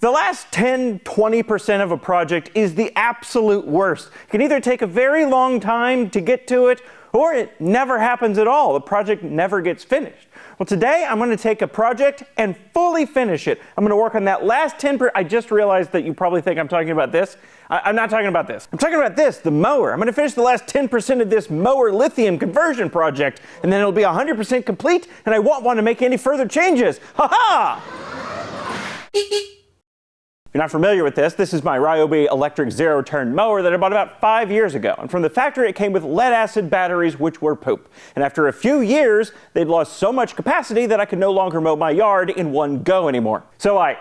The last 10–20% of a project is the absolute worst. It can either take a very long time to get to it, or it never happens at all. The project never gets finished. Well, today I'm going to take a project and fully finish it. I'm going to work on that last 10%. I just realized that you probably think I'm talking about this. I'm not talking about this. I'm talking about this, the mower. I'm going to finish the last 10% of this mower lithium conversion project, and then it'll be 100% complete, and I won't want to make any further changes. Ha-ha! If you're not familiar with this, this is my Ryobi electric zero-turn mower that I bought about 5 years ago. And from the factory, it came with lead-acid batteries, which were poop. And after a few years, they'd lost so much capacity that I could no longer mow my yard in one go anymore. So I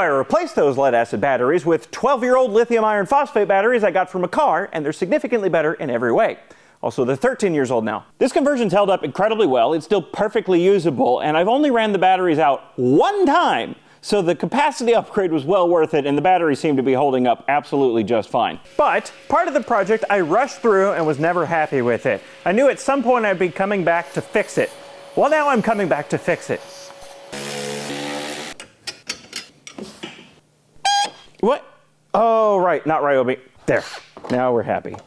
replaced those lead-acid batteries with 12-year-old lithium iron phosphate batteries I got from a car, and they're significantly better in every way. Also, they're 13 years old now. This conversion's held up incredibly well. It's still perfectly usable, and I've only ran the batteries out one time. So the capacity upgrade was well worth it, and the batteries seem to be holding up absolutely just fine. But part of the project I rushed through and was never happy with it. I knew at some point I'd be coming back to fix it. Well, now I'm coming back to fix it. What? Oh, right, not Ryobi. There, now we're happy.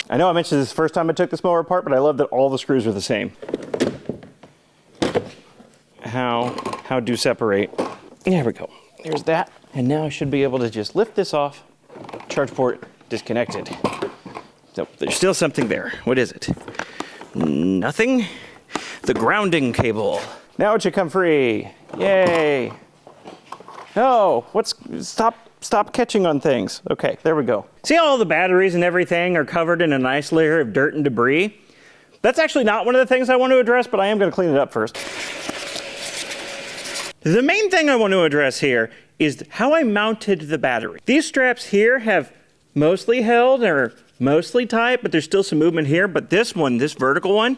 I know I mentioned this the first time I took this mower apart, but I love that all the screws are the same. How do separate? There we go. There's that. And now I should be able to just lift this off. Charge port disconnected. So there's still something there. What is it? Nothing. The grounding cable. Now it should come free. Yay. No, stop catching on things. Okay, there we go. See how all the batteries and everything are covered in a nice layer of dirt and debris? That's actually not one of the things I want to address, but I am going to clean it up first. The main thing I want to address here is how I mounted the battery. These straps here have mostly held or mostly tight, but there's still some movement here. But this one, this vertical one,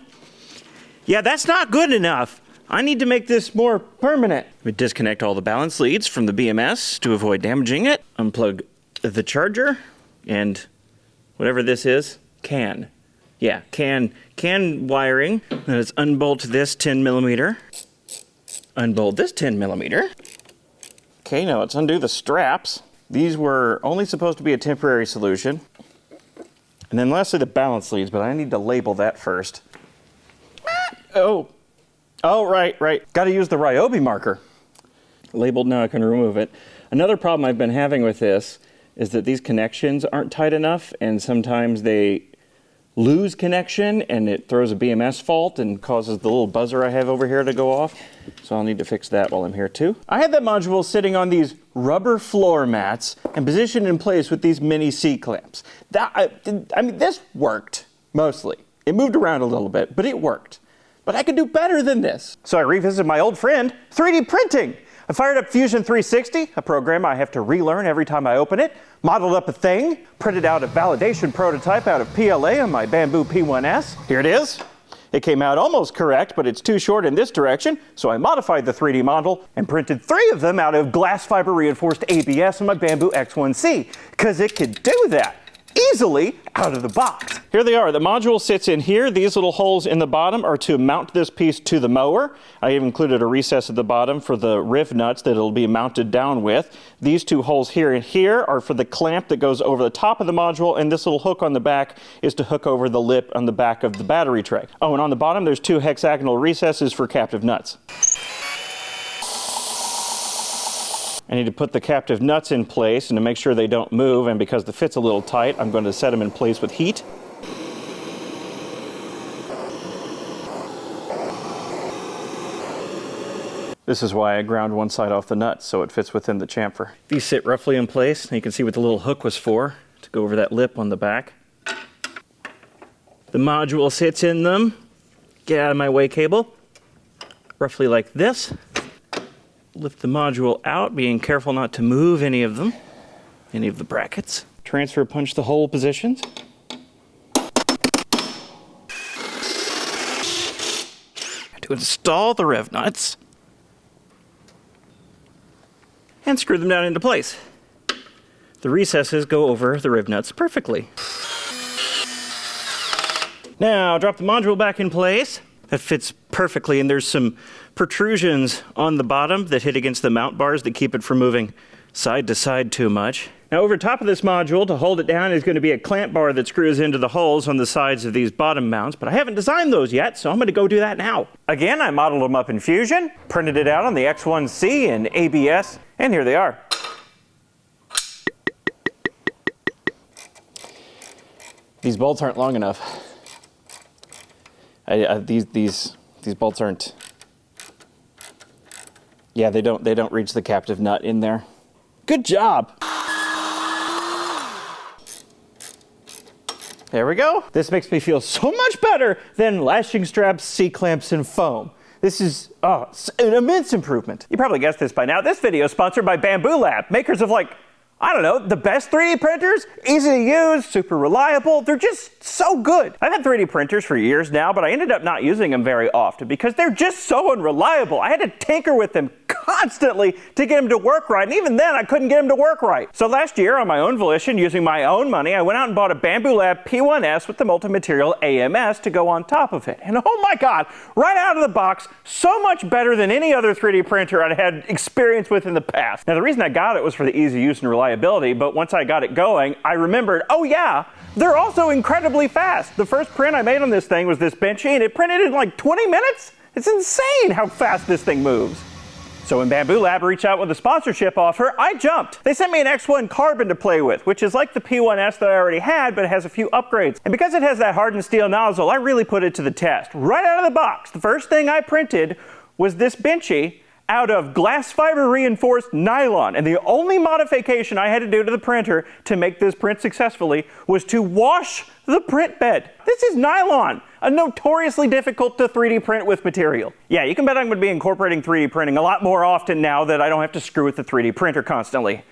yeah, that's not good enough. I need to make this more permanent. We disconnect all the balance leads from the BMS to avoid damaging it. Unplug the charger and whatever this is, can wiring. Let's unbolt this 10mm. Unbolt this 10mm. Okay, now let's undo the straps. These were only supposed to be a temporary solution. And then lastly, the balance leads, but I need to label that first. Oh, right. Got to use the Ryobi marker. Labeled, now I can remove it. Another problem I've been having with this is that these connections aren't tight enough, and sometimes they lose connection and it throws a BMS fault and causes the little buzzer I have over here to go off. So I'll need to fix that while I'm here too. I had that module sitting on these rubber floor mats and positioned in place with these mini C-clamps. This worked mostly. It moved around a little bit, but it worked. But I could do better than this. So I revisited my old friend, 3D printing. I fired up Fusion 360, a program I have to relearn every time I open it, modeled up a thing, printed out a validation prototype out of PLA on my Bamboo P1S. Here it is. It came out almost correct, but it's too short in this direction, so I modified the 3D model and printed 3 of them out of glass fiber reinforced ABS on my Bamboo X1C, because it could do that easily out of the box. Here they are. The module sits in here. These little holes in the bottom are to mount this piece to the mower. I have included a recess at the bottom for the riv nuts that it'll be mounted down with. These 2 holes here and here are for the clamp that goes over the top of the module, and this little hook on the back is to hook over the lip on the back of the battery tray. Oh, and on the bottom there's 2 hexagonal recesses for captive nuts. I need to put the captive nuts in place and to make sure they don't move, and because the fit's a little tight, I'm going to set them in place with heat. This is why I ground one side off the nut, so it fits within the chamfer. These sit roughly in place, and you can see what the little hook was for, to go over that lip on the back. The module sits in them. Get out of my way, cable. Roughly like this. Lift the module out, being careful not to move any of them, any of the brackets. Transfer punch the hole positions. To install the rev nuts. And screw them down into place. The recesses go over the rev nuts perfectly. Now drop the module back in place. That fits perfectly, and there's some protrusions on the bottom that hit against the mount bars that keep it from moving side to side too much. Now over top of this module, to hold it down, is going to be a clamp bar that screws into the holes on the sides of these bottom mounts, but I haven't designed those yet, so I'm going to go do that now. Again, I modeled them up in Fusion, printed it out on the X1C and ABS, and here they are. These bolts aren't long enough. These bolts aren't. Yeah, they don't reach the captive nut in there. Good job. There we go. This makes me feel so much better than lashing straps, C-clamps, and foam. This is an immense improvement. You probably guessed this by now. This video is sponsored by Bambu Lab, makers of I don't know, the best 3D printers, easy to use, super reliable. They're just so good. I've had 3D printers for years now, but I ended up not using them very often because they're just so unreliable. I had to tinker with them constantly to get them to work right, and even then I couldn't get them to work right. So last year, on my own volition, using my own money, I went out and bought a Bambu Lab P1S with the multi-material AMS to go on top of it. And oh my God, right out of the box, so much better than any other 3D printer I'd had experience with in the past. Now the reason I got it was for the easy use and reliability, but once I got it going, I remembered, oh yeah, they're also incredibly fast. The first print I made on this thing was this Benchy, and it printed in like 20 minutes. It's insane how fast this thing moves. So when Bambu Lab reached out with a sponsorship offer, I jumped. They sent me an X1 Carbon to play with, which is like the P1S that I already had, but it has a few upgrades. And because it has that hardened steel nozzle, I really put it to the test. Right out of the box, the first thing I printed was this Benchy out of glass fiber reinforced nylon. And the only modification I had to do to the printer to make this print successfully was to wash the print bed. This is nylon, a notoriously difficult to 3D print with material. Yeah, you can bet I'm going to be incorporating 3D printing a lot more often now that I don't have to screw with the 3D printer constantly.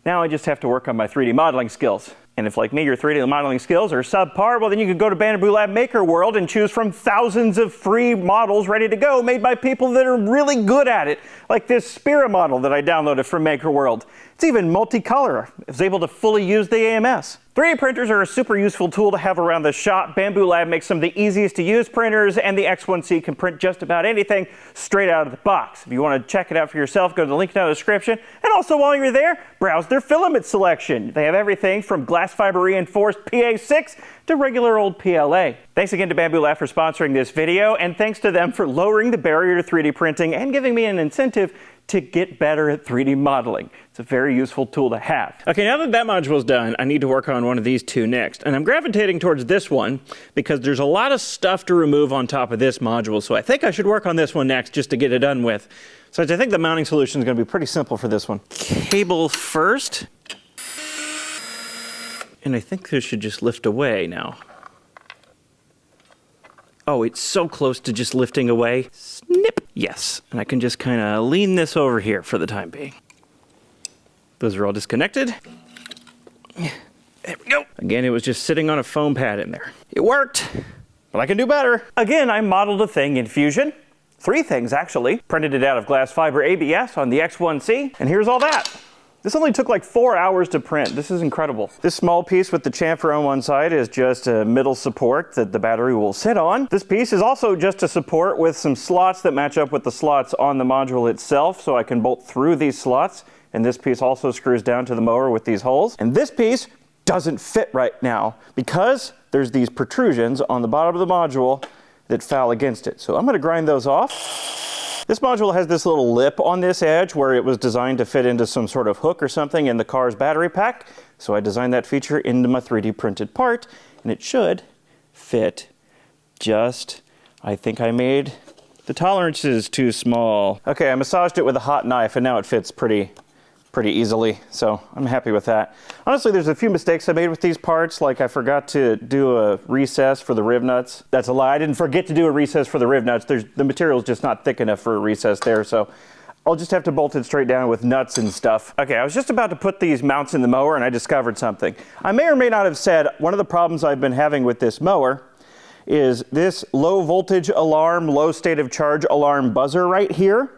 Now I just have to work on my 3D modeling skills. And if, like me, your 3D modeling skills are subpar, well, then you can go to Bambu Lab Maker World and choose from thousands of free models ready to go made by people that are really good at it, like this Spira model that I downloaded from Maker World. It's even multicolor. I was able to fully use the AMS. 3D printers are a super useful tool to have around the shop. Bambu Lab makes some of the easiest to use printers, and the X1C can print just about anything straight out of the box. If you want to check it out for yourself, go to the link down in the description. And also while you're there, browse their filament selection. They have everything from glass fiber reinforced PA6 to regular old PLA. Thanks again to Bambu Lab for sponsoring this video, and thanks to them for lowering the barrier to 3D printing and giving me an incentive to get better at 3D modeling. It's a very useful tool to have. Okay, now that module's done, I need to work on one of these two next. And I'm gravitating towards this one because there's a lot of stuff to remove on top of this module. So I think I should work on this one next just to get it done with. So I think the mounting solution is going to be pretty simple for this one. Cable first. And I think this should just lift away now. Oh, it's so close to just lifting away. Snip. Yes, and I can just kind of lean this over here for the time being. Those are all disconnected. There we go. Again, it was just sitting on a foam pad in there. It worked, but I can do better. Again, I modeled a thing in Fusion. 3 things, actually. Printed it out of glass fiber ABS on the X1C, and here's all that. This only took like 4 hours to print. This is incredible. This small piece with the chamfer on one side is just a middle support that the battery will sit on. This piece is also just a support with some slots that match up with the slots on the module itself, so I can bolt through these slots. And this piece also screws down to the mower with these holes. And this piece doesn't fit right now because there's these protrusions on the bottom of the module that foul against it. So I'm going to grind those off. This module has this little lip on this edge where it was designed to fit into some sort of hook or something in the car's battery pack. So I designed that feature into my 3D printed part, and it should fit just, I think I made the tolerances too small. Okay, I massaged it with a hot knife, and now it fits pretty easily, so I'm happy with that. Honestly, there's a few mistakes I made with these parts, like I forgot to do a recess for the riv nuts. That's a lie, I didn't forget to do a recess for the riv nuts. The material's just not thick enough for a recess there, so I'll just have to bolt it straight down with nuts and stuff. Okay, I was just about to put these mounts in the mower and I discovered something. I may or may not have said one of the problems I've been having with this mower is this low voltage alarm, low state of charge alarm buzzer right here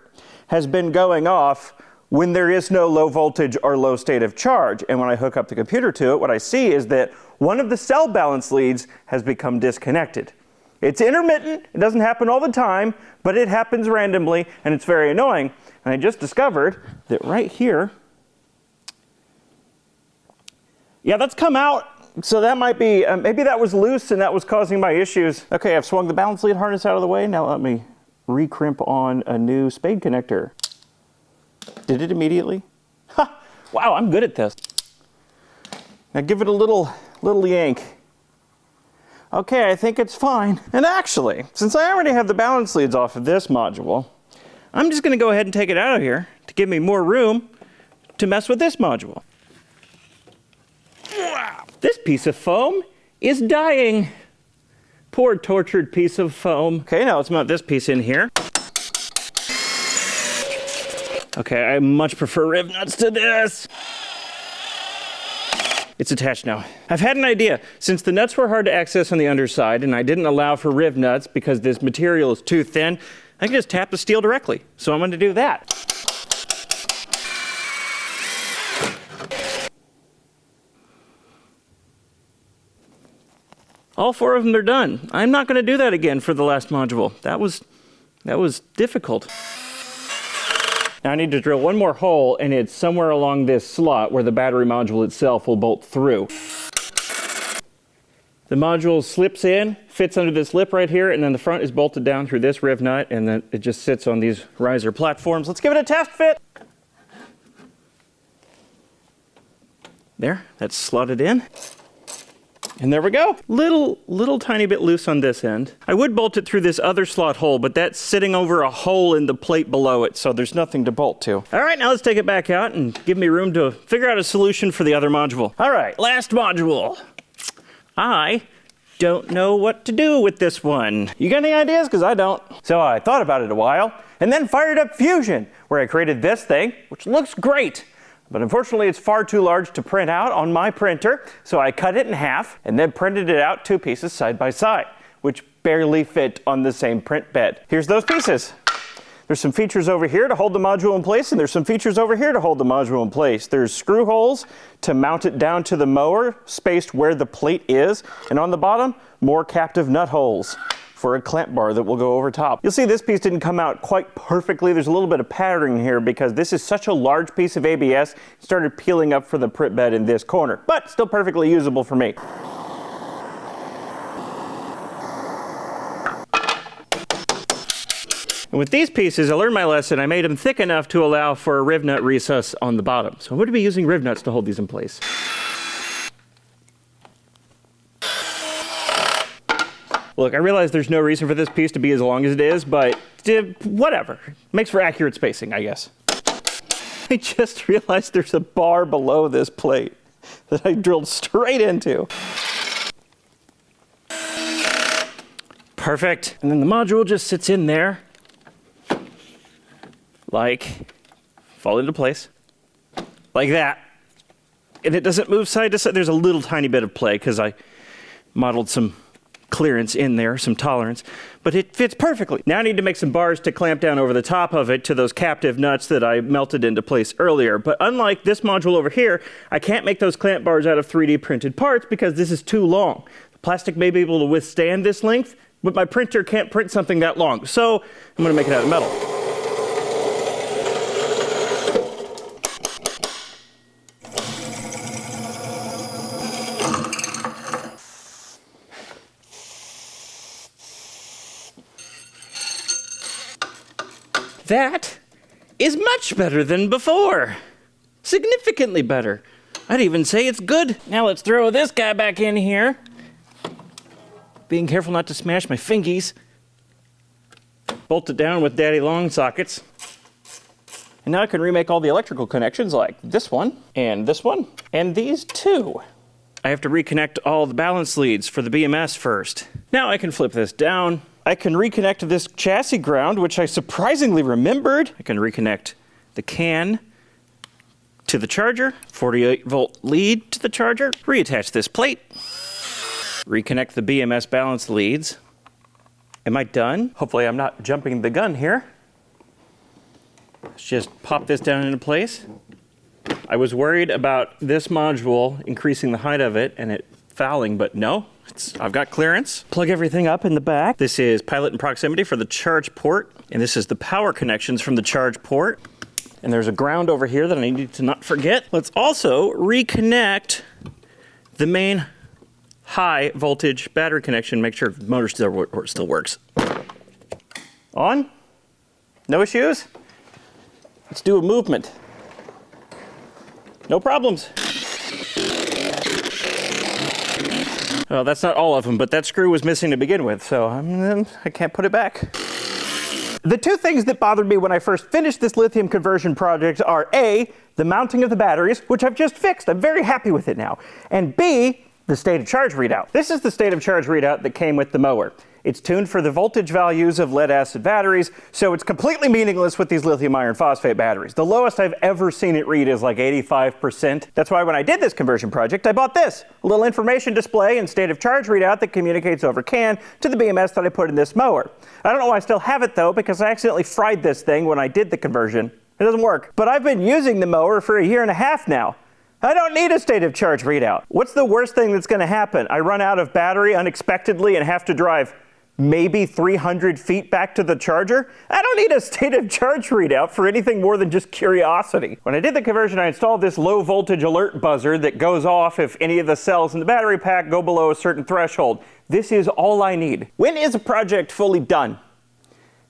has been going off when there is no low voltage or low state of charge. And when I hook up the computer to it, what I see is that one of the cell balance leads has become disconnected. It's intermittent, it doesn't happen all the time, but it happens randomly, and it's very annoying. And I just discovered that right here, yeah, that's come out. So that might be, maybe that was loose and that was causing my issues. Okay, I've swung the balance lead harness out of the way. Now let me recrimp on a new spade connector. Did it immediately? Ha! Wow, I'm good at this. Now give it a little yank. Okay, I think it's fine. And actually, since I already have the balance leads off of this module, I'm just gonna go ahead and take it out of here to give me more room to mess with this module. Wow. This piece of foam is dying. Poor tortured piece of foam. Okay, now let's mount this piece in here. Okay, I much prefer riv nuts to this. It's attached now. I've had an idea. Since the nuts were hard to access on the underside and I didn't allow for riv nuts because this material is too thin, I can just tap the steel directly. So I'm going to do that. All 4 of them are done. I'm not going to do that again for the last module. That was difficult. Now I need to drill one more hole, and it's somewhere along this slot where the battery module itself will bolt through. The module slips in, fits under this lip right here, and then the front is bolted down through this riv nut, and then it just sits on these riser platforms. Let's give it a test fit. There, that's slotted in. And there we go. Little tiny bit loose on this end. I would bolt it through this other slot hole, but that's sitting over a hole in the plate below it, so there's nothing to bolt to. All right, now let's take it back out and give me room to figure out a solution for the other module. All right, last module. I don't know what to do with this one. You got any ideas? Because I don't. So I thought about it a while, and then fired up Fusion, where I created this thing, which looks great. But unfortunately, it's far too large to print out on my printer, so I cut it in half and then printed it out 2 pieces side by side, which barely fit on the same print bed. Here's those pieces. There's some features over here to hold the module in place, and there's some features over here to hold the module in place. There's screw holes to mount it down to the mower, spaced where the plate is, and on the bottom, more captive nut holes for a clamp bar that will go over top. You'll see this piece didn't come out quite perfectly. There's a little bit of patterning here because this is such a large piece of ABS, it started peeling up for the print bed in this corner, but still perfectly usable for me. And with these pieces, I learned my lesson. I made them thick enough to allow for a riv nut recess on the bottom. So I'm going to be using riv nuts to hold these in place. Look, I realize there's no reason for this piece to be as long as it is, but whatever. Makes for accurate spacing, I guess. I just realized there's a bar below this plate that I drilled straight into. Perfect. And then the module just sits in there, fall into place, like that. And it doesn't move side to side. There's a little tiny bit of play because I modeled some clearance in there, some tolerance, but it fits perfectly. Now I need to make some bars to clamp down over the top of it to those captive nuts that I melted into place earlier. But unlike this module over here, I can't make those clamp bars out of 3D printed parts because this is too long. The plastic may be able to withstand this length, but my printer can't print something that long. So I'm going to make it out of metal. That is much better than before. Significantly better. I'd even say it's good. Now let's throw this guy back in here. Being careful not to smash my fingies. Bolt it down with daddy long sockets. And now I can remake all the electrical connections like this one, and these 2. I have to reconnect all the balance leads for the BMS first. Now I can flip this down. I can reconnect this chassis ground, which I surprisingly remembered. I can reconnect the can to the charger, 48-volt lead to the charger, reattach this plate, reconnect the BMS balance leads. Am I done? Hopefully I'm not jumping the gun here. Let's just pop this down into place. I was worried about this module increasing the height of it, and it fouling, but no, I've got clearance. Plug everything up in the back. This is pilot and proximity for the charge port, and this is the power connections from the charge port. And there's a ground over here that I need to not forget. Let's also reconnect the main high voltage battery connection, make sure the motor still works. On? No issues? Let's do a movement. No problems. Well, that's not all of them, but that screw was missing to begin with, so I can't put it back. The two things that bothered me when I first finished this lithium conversion project are A, the mounting of the batteries, which I've just fixed. I'm very happy with it now. And B, the state of charge readout. This is the state of charge readout that came with the mower. It's tuned for the voltage values of lead acid batteries, so it's completely meaningless with these lithium iron phosphate batteries. The lowest I've ever seen it read is like 85%. That's why when I did this conversion project, I bought this, a little information display and state of charge readout that communicates over CAN to the BMS that I put in this mower. I don't know why I still have it though, because I accidentally fried this thing when I did the conversion. It doesn't work. But I've been using the mower for 1.5 years now. I don't need a state of charge readout. What's the worst thing that's gonna happen? I run out of battery unexpectedly and have to drive maybe 300 feet back to the charger? I don't need a state of charge readout for anything more than just curiosity. When I did the conversion, I installed this low voltage alert buzzer that goes off if any of the cells in the battery pack go below a certain threshold. This is all I need. When is a project fully done?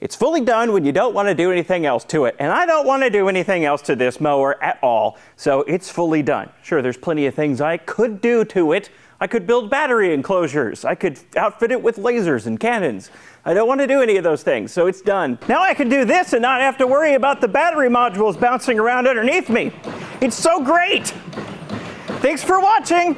It's fully done when you don't want to do anything else to it. And I don't want to do anything else to this mower at all. So it's fully done. Sure, there's plenty of things I could do to it. I could build battery enclosures. I could outfit it with lasers and cannons. I don't want to do any of those things, so it's done. Now I can do this and not have to worry about the battery modules bouncing around underneath me. It's so great. Thanks for watching.